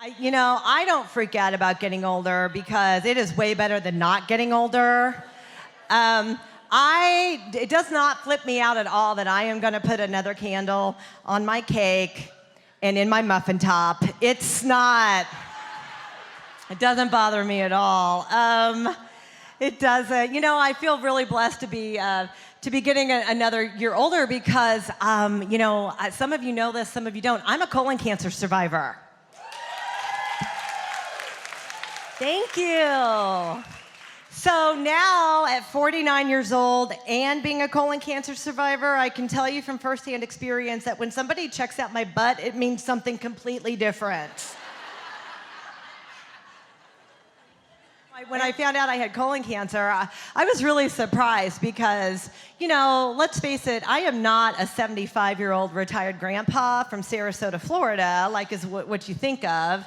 I don't freak out about getting older because it is way better than not getting older. It does not flip me out at all that I am going to put another candle on my cake and in my muffin top. It doesn't bother me at all. It doesn't. I feel really blessed to be getting another year older because, some of you know this, some of you don't. I'm a colon cancer survivor. Thank you. So now, at 49 years old and being a colon cancer survivor, I can tell you from firsthand experience that when somebody checks out my butt, it means something completely different. When I found out I had colon cancer, I was really surprised because, let's face it, I am not a 75-year-old retired grandpa from Sarasota, Florida, like is what you think of.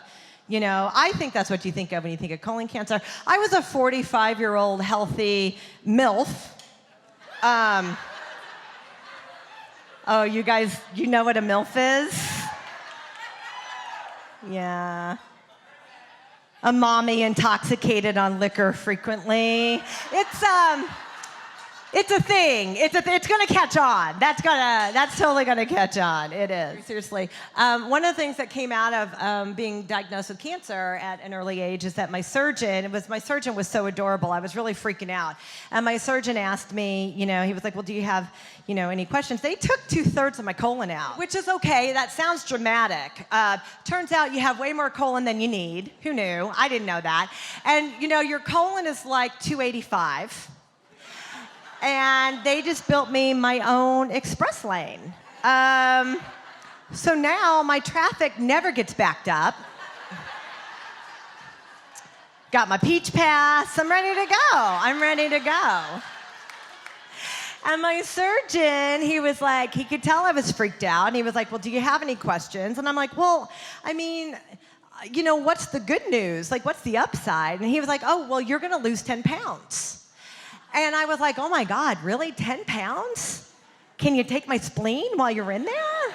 I think that's what you think of when you think of colon cancer. I was a 45-year-old healthy MILF. Oh, you guys, you know what a MILF is? Yeah. A mommy intoxicated on liquor frequently. It's a thing. It's gonna catch on. That's totally gonna catch on. It is. Seriously. One of the things that came out of being diagnosed with cancer at an early age is that my surgeon was so adorable. I was really freaking out. And my surgeon asked me, he was like, well, do you have, any questions? They took 2/3 of my colon out, which is okay. That sounds dramatic. Turns out you have way more colon than you need. Who knew? I didn't know that. And, your colon is like 285. And they just built me my own express lane. So now my traffic never gets backed up. Got my peach pass. I'm ready to go. And my surgeon, he was like, he could tell I was freaked out. And he was like, well, do you have any questions? And I'm like, well, what's the good news? Like, what's the upside? And he was like, oh, well, you're going to lose 10 pounds. And I was like, oh my God, really? 10 pounds? Can you take my spleen while you're in there?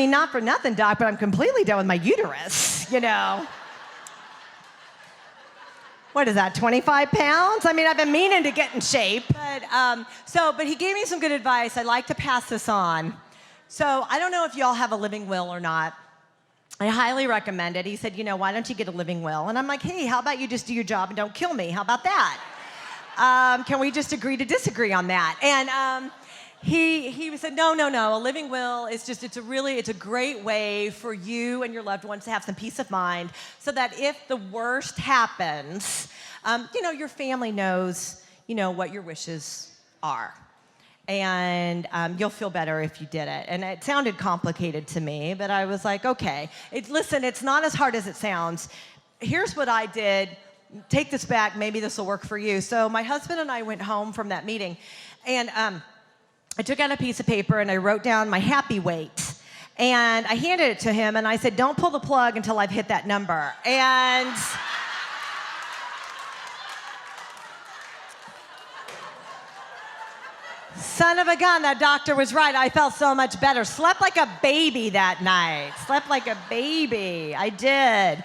Not for nothing, doc, but I'm completely done with my uterus, What is that, 25 pounds? I've been meaning to get in shape. But he gave me some good advice. I'd like to pass this on. So I don't know if y'all have a living will or not. I highly recommend it. He said, why don't you get a living will? And I'm like, hey, how about you just do your job and don't kill me? How about that? Can we just agree to disagree on that? And he said, no. A living will is it's a great way for you and your loved ones to have some peace of mind so that if the worst happens, your family knows, what your wishes are. And you'll feel better if you did it. And it sounded complicated to me, but I was like, okay. Listen, it's not as hard as it sounds. Here's what I did. Take this back. Maybe this will work for you. So my husband and I went home from that meeting, and I took out a piece of paper and I wrote down my happy weight. And I handed it to him, and I said, don't pull the plug until I've hit that number. And son of a gun, that doctor was right. I felt so much better. Slept like a baby that night. Slept like a baby. I did.